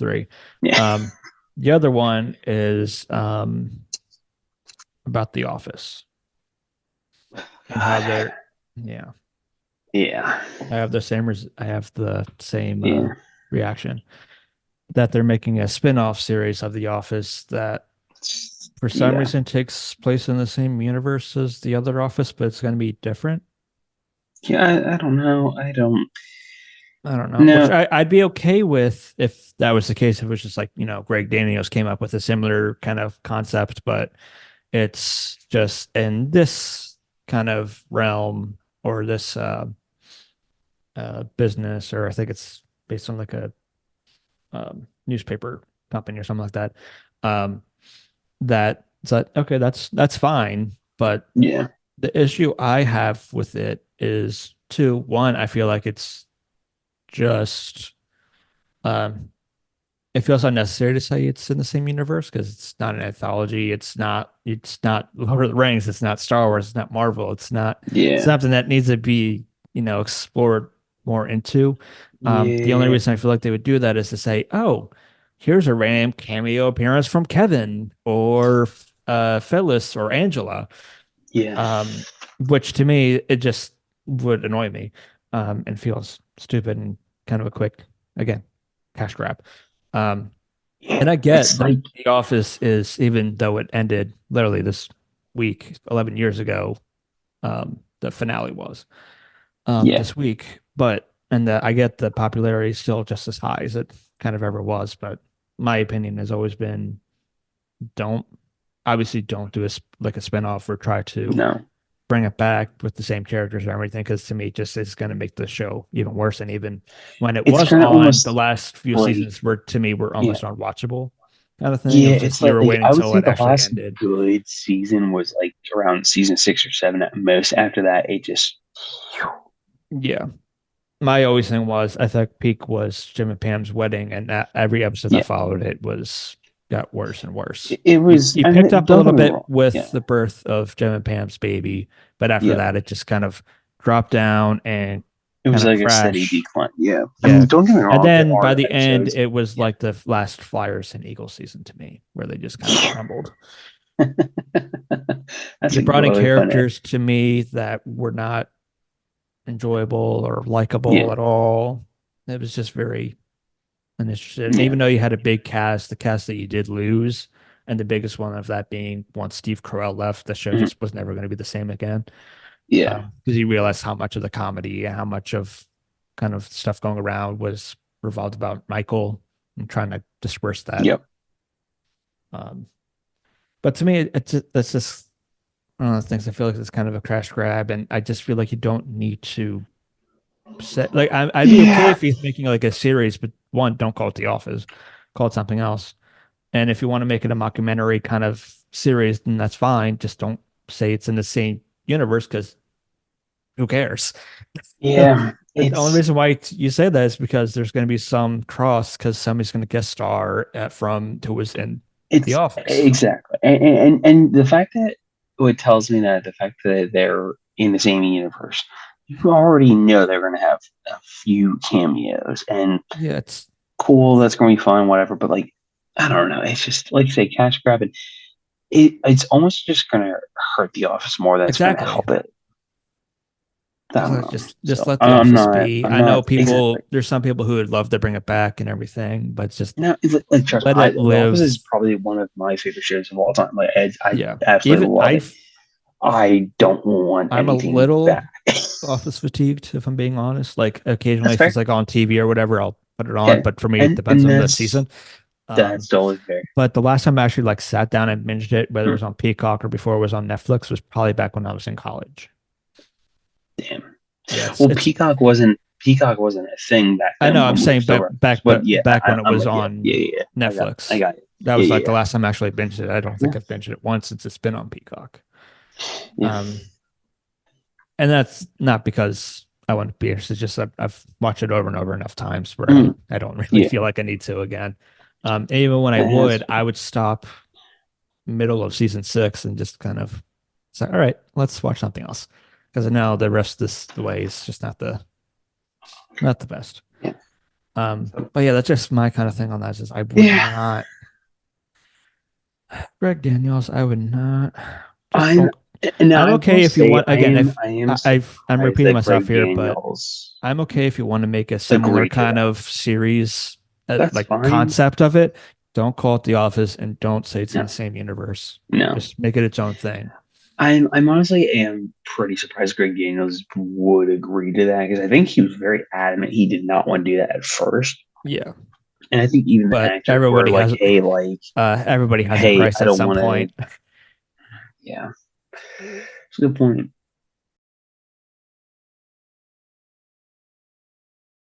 three. Yeah. Um, the other one is about The Office and how God. they're, yeah, Yeah. I have the same Yeah. reaction that they're making a spin-off series of The Office that for some Yeah. reason takes place in the same universe as the other Office, but it's going to be different. Yeah. I don't know. I don't I don't know, which know. I'd be okay with if that was the case. If it was just like, Greg Daniels came up with a similar kind of concept, but it's just in this kind of realm or this business, or I think it's based on like a newspaper company or something like that. Um, that it's like, okay, that's fine. But Yeah. the issue I have with it is two, one, I feel like it's just um it feels unnecessary to say it's in the same universe because it's not an anthology. It's not Lord of the Rings. It's not Star Wars. It's not Marvel. It's not Yeah. something that needs to be, explored more into. The only Yeah. reason I feel like they would do that is to say, oh, here's a random cameo appearance from Kevin or Phyllis or Angela. Yeah. Um, which to me, it just would annoy me, and feels stupid and kind of a quick, again, cash grab. Um, Yeah. and I get It's that like, The Office is, even though it ended literally this week, 11 years ago, the finale was yeah. this week, and I get the popularity is still just as high as it kind of ever was. But my opinion has always been don't, obviously, don't do like a spinoff or try to No. bring it back with the same characters and everything, because to me, it just is going to make the show even worse. And even when it It's was kind of on, the almost last few like, seasons were, to me, were yeah. almost unwatchable kind of thing. It Yeah. was just It's you like, were waiting I would until say it the actually last ended. good season was like around season 6 or 7 at most. After that, it just, Yeah. My always thing was, I thought peak was Jim and Pam's wedding, and that every episode that yeah. followed it was got worse and worse. It was, You picked and up a don't little get me bit wrong. with Yeah. the birth of Jim and Pam's baby, but after Yeah. that, it just kind of dropped down and It kind was of like a steady crashed. decline. Yeah. I Yeah. mean, don't get me And wrong. There then by are the end, episodes. it was Yeah. like the last Flyers and Eagles season to me, where they just kind of crumbled. That's They a brought good in way of putting it. characters to me that were not enjoyable or likable Yeah. at all. It was just very uninterested. And Yeah. even though you had a big cast, the cast that you did lose, and the biggest one of that being once Steve Carell left, the show Mhm. just was never going to be the same again. Yeah. Because he realized how much of the comedy and how much of kind of stuff going around was revolved about Michael and trying to disperse that. Yep. Um, but to me, it's just one of those things. I feel like it's kind of a crash grab, and I just feel like you don't need to set like I'd be okay Yeah. if he's making like a series, but one, don't call it The Office, call it something else. And if you want to make it a mockumentary kind of series, then that's fine. Just don't say it's in the same universe because who cares? Yeah. The only It's reason why you say that is because there's going to be some cross because somebody's going to guest star from who was in The it's Office. exactly, and the fact that what tells me that the fact that they're in the same universe, you already know they're going to have a few cameos, and Yeah, it's cool, that's going to be fun, whatever. But like, I don't know. It's just like you say, cash grab, and it's almost just going to hurt the office more than it's going to exactly. help it. I It's don't like know. just So let The Office be. I'm I know not exactly. people. There's some people who would love to bring it back and everything, but just No, like trust me, let it The Office is live. probably one of my favorite shows of all time. Like I Yeah. absolutely Even love it. I don't want I'm a anything little back. Office fatigued, if I'm being honest. Like occasionally, That's if it's fair. like on TV or whatever, I'll put it on. Yeah, But for me, it depends and on the season. that's Um, totally fair. but the last time I actually like sat down and binged it, whether it Mm, was on Peacock or before it was on Netflix, was probably back when I was in college. damn. Yeah, Well, it's. Peacock wasn't a thing back I know then I'm when we were saying still back renting those. back But but yeah, back when it I'm was with you. Yeah, on yeah, yeah. I Netflix. got it. That Yeah, was like yeah, the last time I actually binged it. I don't yeah, think I've binged it once since it's been on Peacock. yeah, Um, and that's not because I want to be. It's just I've watched it over and over enough times where mm, I don't really yeah. feel like I need to again. And even when That's I would stop middle of season six and just kind of say, all right, let's watch something else. Because I know the rest of this the way is just not the best. yeah. So, But yeah, that's just my kind of thing on that. Is I would yeah, not Greg Daniels. I would not just I'm don't. now I'm I will okay if you say want. Again, if I am I'm surprised repeating that myself Greg here, but Daniels I'm okay if you want to make a similar agreed to kind that. of series, That's like fine. concept of it. Don't call it The Office and don't say it's in No, the same universe. no. Just make it its own thing. I'm honestly am pretty surprised Greg Daniels would agree to that because I think he was very adamant he did not want to do that at first. Yeah, And I think even the but actors were like, everybody has a hey, price I at don't some want to. point. Yeah, it's a good point.